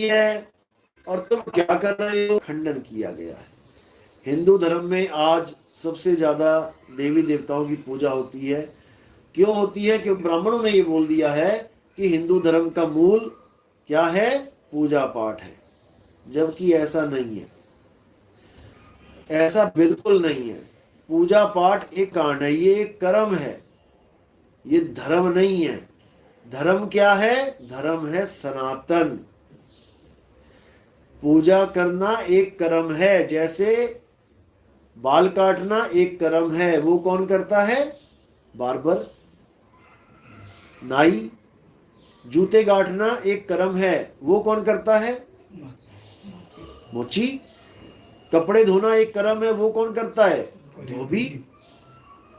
है और तुम क्या कर रहे हो, खंडन किया गया है। हिंदू धर्म में आज सबसे ज्यादा देवी देवताओं की पूजा होती है। क्यों होती है? क्योंकि ब्राह्मणों ने ये बोल दिया है कि हिंदू धर्म का मूल क्या है? पूजा पाठ है। जबकि ऐसा नहीं है, ऐसा बिल्कुल नहीं है। पूजा पाठ एक कांड है, ये एक कर्म है, ये धर्म नहीं है। धर्म क्या है? धर्म है सनातन। पूजा करना एक कर्म है। जैसे बाल काटना एक कर्म है, वो कौन करता है? बार्बर, नाई। जूते गांठना एक कर्म है, वो कौन करता है? मोची। कपड़े धोना एक कर्म है, वो कौन करता है? धोबी।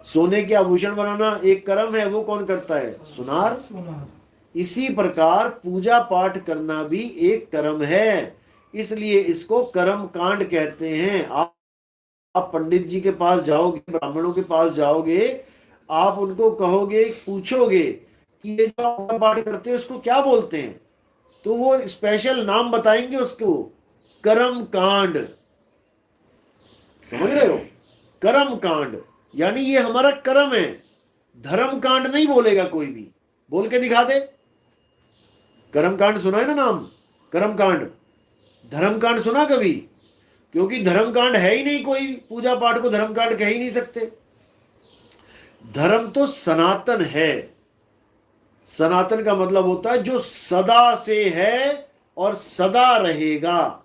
सोने के आभूषण बनाना एक कर्म है, वो कौन करता है? सुनार। इसी प्रकार पूजा पाठ करना भी एक कर्म है, इसलिए इसको कर्म कांड कहते हैं। आप पंडित जी के पास जाओगे, ब्राह्मणों के पास जाओगे, आप उनको कहोगे, पूछोगे कि ये जो पूजा पाठ करते हैं उसको क्या बोलते हैं, तो वो स्पेशल नाम बताएंगे उसको, कर्म कांड। समझ रहे हो? कर्म कांड यानी ये हमारा कर्म है। धर्म कांड नहीं बोलेगा कोई भी। बोल के दिखा दे। कर्म कांड सुना है ना नाम? कर्म कांड। धर्म कांड सुना कभी? क्योंकि धर्म कांड है ही नहीं कोई, पूजा पाठ को धर्म कांड कह ही नहीं सकते। धर्म तो सनातन है। सनातन का मतलब होता है जो सदा से है और सदा रहेगा,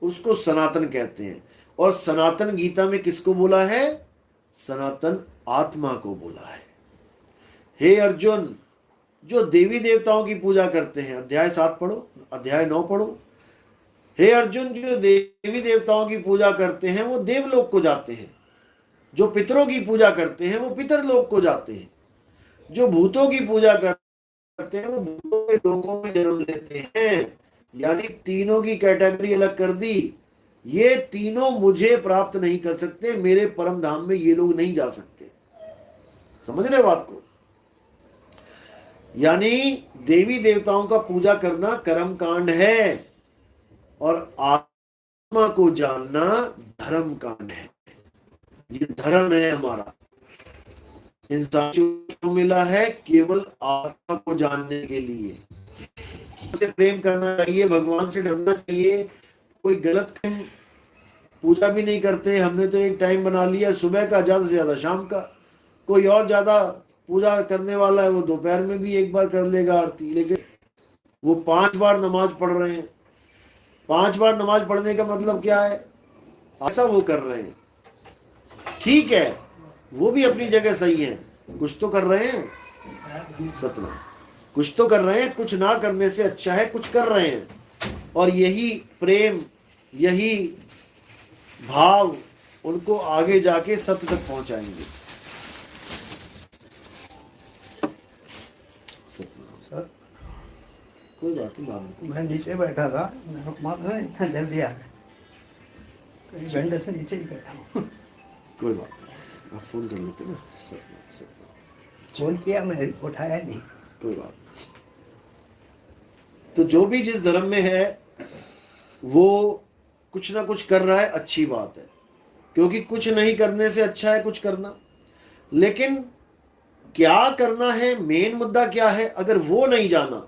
उसको सनातन कहते हैं। और सनातन गीता में किसको बोला है? सनातन आत्मा को बोला है। हे अर्जुन, जो देवी देवताओं की पूजा करते हैं, अध्याय 7 पढ़ो, अध्याय 9 पढ़ो। हे अर्जुन, जो देवी देवताओं की पूजा करते हैं वो देवलोक को जाते हैं। जो पितरों की पूजा करते हैं वो पितरलोक को जाते हैं। जो भूतों की पूजा करते हैं वो भूतों के लोकों में जन्म लेते हैं। यानी तीनों की कैटेगरी अलग कर दी। ये तीनों मुझे प्राप्त नहीं कर सकते, मेरे परम धाम में ये लोग नहीं जा सकते। समझ रहे बात को? यानी देवी देवताओं का पूजा करना कर्म कांड है और आत्मा को जानना धर्म कांड है। ये धर्म है हमारा। इंसान को मिला है केवल आत्मा को जानने के लिए। से प्रेम करना चाहिए, भगवान से डरना चाहिए। कोई गलत काम पूजा भी नहीं करते। हमने तो एक टाइम बना लिया सुबह का, ज्यादा से ज्यादा शाम का। कोई और ज्यादा पूजा करने वाला है वो दोपहर में भी एक बार कर लेगा आरती, लेकिन वो 5 बार नमाज पढ़ रहे हैं। 5 बार नमाज पढ़ने का मतलब क्या है? ऐसा वो कर रहे हैं। ठीक है, वो भी अपनी जगह सही है, कुछ तो कर रहे हैं। सतना कुछ तो कर रहे हैं, कुछ ना करने से अच्छा है कुछ कर रहे हैं। और यही प्रेम, यही भाव उनको आगे जाके सत्य तक पहुंचाएंगे। सर, कोई बात नहीं, मैं नीचे बैठा था, इतना जल्दी आ गया, कई घंटे से नीचे ही बैठा हूँ। कोई बात नहीं, आप फोन कर लेते ना। फोन किया, मैं उठाया नहीं। कोई बात नहीं। तो जो भी जिस धर्म में है वो कुछ ना कुछ कर रहा है, अच्छी बात है, क्योंकि कुछ नहीं करने से अच्छा है कुछ करना। लेकिन क्या करना है, मेन मुद्दा क्या है, अगर वो नहीं जाना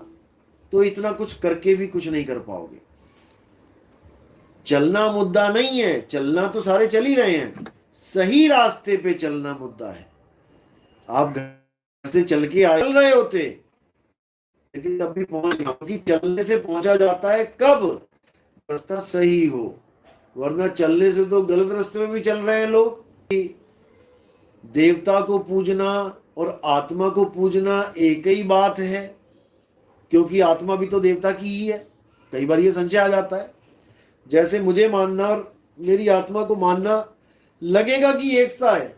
तो इतना कुछ करके भी कुछ नहीं कर पाओगे। चलना मुद्दा नहीं है, चलना तो सारे चल ही रहे हैं, सही रास्ते पे चलना मुद्दा है। आप घर से चल के आए, चल रहे होते, लेकिन तब भी पहुंच गए, क्योंकि चलने से पहुंचा जाता है कब? रास्ता सही हो। वरना चलने से तो गलत रास्ते में भी चल रहे हैं लोग। देवता को पूजना और आत्मा को पूजना एक ही बात है, क्योंकि आत्मा भी तो देवता की ही है। कई बार ये संशय आ जाता है, जैसे मुझे मानना और मेरी आत्मा को मानना लगेगा कि एक सा है।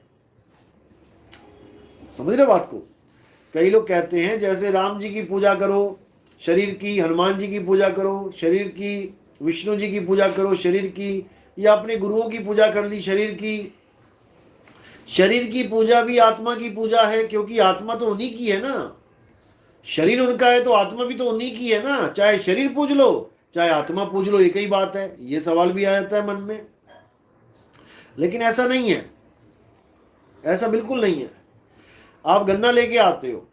समझ रहे बात को? कई लोग कहते हैं जैसे राम जी की पूजा करो शरीर की, हनुमान जी की पूजा करो शरीर की, विष्णु जी की पूजा करो शरीर की, या अपने गुरुओं की पूजा कर ली शरीर की। शरीर की पूजा भी आत्मा की पूजा है, क्योंकि आत्मा तो उन्हीं की है ना। शरीर उनका है तो आत्मा भी तो उन्हीं की है ना। चाहे शरीर पूज लो चाहे आत्मा पूज लो, एक ही बात है। ये सवाल भी आ जाता है मन में, लेकिन ऐसा नहीं है, ऐसा बिल्कुल नहीं है। आप गन्ना लेके आते हो,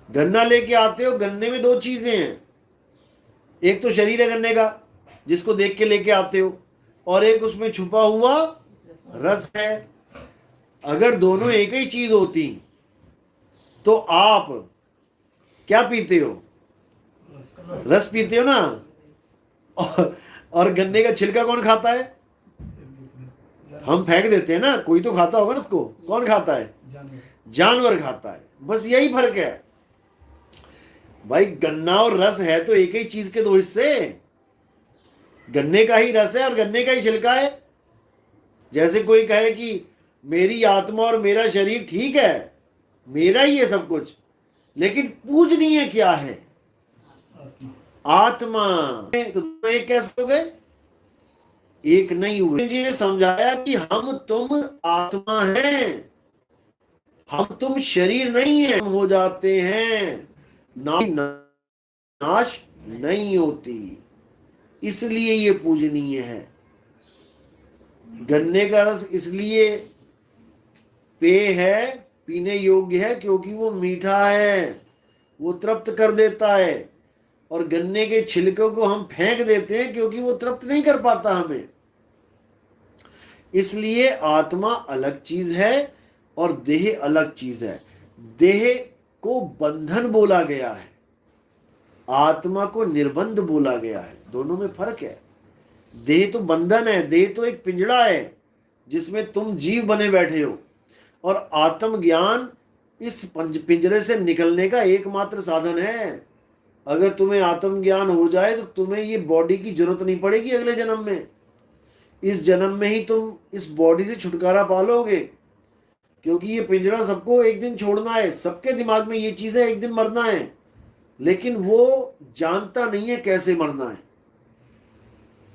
गन्ना लेके आते हो, गन्ने में दो चीजें हैं, एक तो शरीर है गन्ने का जिसको देख के लेके आते हो, और एक उसमें छुपा हुआ रस है। अगर दोनों एक ही चीज होती तो आप क्या पीते हो? रस पीते हो ना। और गन्ने का छिलका कौन खाता है? हम फेंक देते हैं ना, कोई तो खाता होगा ना उसको। कौन खाता है? जानवर खाता है। बस यही फर्क है भाई। गन्ना और रस है तो एक ही चीज के दो हिस्से, गन्ने का ही रस है और गन्ने का ही छिलका है। जैसे कोई कहे कि मेरी आत्मा और मेरा शरीर ठीक है, मेरा ही है सब कुछ, लेकिन पूजनीय क्या है? आत्मा। तो तुम एक कैसे हो गए? एक नहीं हुए। जी ने समझाया कि हम तुम आत्मा हैं, हम तुम शरीर नहीं है। हम हो जाते हैं, नाश नहीं होती, इसलिए ये पूजनीय है। गन्ने का रस इसलिए पेय है, पीने योग्य है, क्योंकि वो मीठा है, वो तृप्त कर देता है। और गन्ने के छिलकों को हम फेंक देते हैं क्योंकि वो तृप्त नहीं कर पाता हमें। इसलिए आत्मा अलग चीज है और देह अलग चीज है। देह को बंधन बोला गया है, आत्मा को निर्बंध बोला गया है। दोनों में फर्क है। देह तो बंधन है, देह तो एक पिंजड़ा है जिसमें तुम जीव बने बैठे हो, और आत्मज्ञान इस पिंजरे से निकलने का एकमात्र साधन है। अगर तुम्हें आत्मज्ञान हो जाए तो तुम्हें ये बॉडी की जरूरत नहीं पड़ेगी अगले जन्म में। इस जन्म में ही तुम इस बॉडी से छुटकारा पालोगे, क्योंकि ये पिंजरा सबको एक दिन छोड़ना है। सबके दिमाग में ये चीज है, एक दिन मरना है, लेकिन वो जानता नहीं है कैसे मरना है,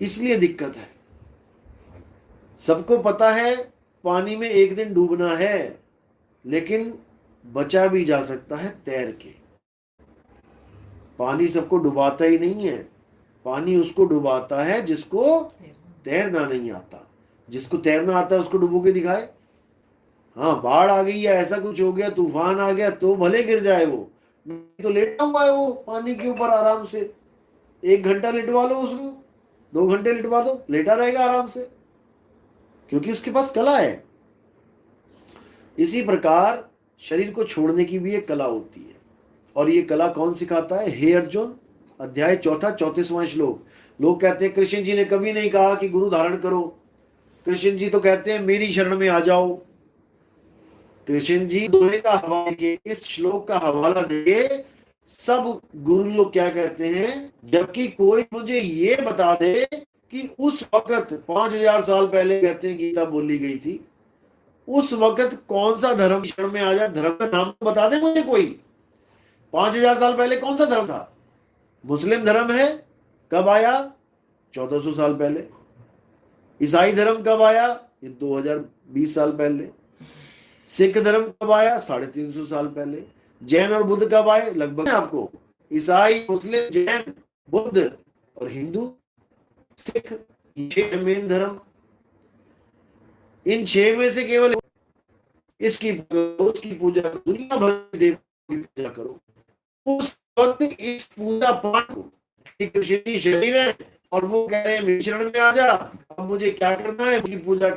इसलिए दिक्कत है। सबको पता है पानी में एक दिन डूबना है, लेकिन बचा भी जा सकता है तैर के। पानी सबको डुबाता ही नहीं है, पानी उसको डुबाता है जिसको तैरना नहीं आता। जिसको तैरना आता है उसको डुबो के दिखाए। हाँ, बाढ़ आ गई है, ऐसा कुछ हो गया, तूफान आ गया, तो भले गिर जाए वो, नहीं तो लेटा हुआ है वो पानी के ऊपर आराम से। 1 घंटा लिटवा लो उसको, 2 घंटे लिटवा दो, लेटा रहेगा आराम से, क्योंकि उसके पास कला है। इसी प्रकार शरीर को छोड़ने की भी एक कला होती है, और ये कला कौन सिखाता है? हे अर्जुन, अध्याय 4 34वां श्लोक। लोग कहते हैं कृष्ण जी ने कभी नहीं कहा कि गुरु धारण करो। कृष्ण जी तो कहते हैं मेरी शरण में आ जाओ। कृष्ण जी दोहे का हवाला के, इस श्लोक का हवाला देके सब गुरु लोग क्या कहते हैं, जबकि कोई मुझे ये बता दे कि उस वक्त 5000 साल पहले कहते हैं गीता बोली गई थी, उस वक्त कौन सा धर्म शरण में आ जाए। धर्म का नाम तो बता दे मुझे कोई। 5000 साल पहले कौन सा धर्म था? मुस्लिम धर्म है, कब आया? 1400 साल पहले। ईसाई धर्म कब आया? ये 2020 साल पहले। सिख धर्म कब आया? 350 साल पहले। जैन और बुद्ध कब आए? लगभग आपको ईसाई, मुस्लिम, जैन, बुद्ध और हिंदू, सिख, ये मेन धर्म। इन 6 में से केवल इसकी उसकी पूजा करो, दुनिया भर के देवताओं की पूजा करो। उस वक्त इस पूजा पाठ को कृष्ण जी शरीर है और वो कह रहे हैं मेरे शरण में आ जा, अब मुझे क्या करना है, उनकी पूजा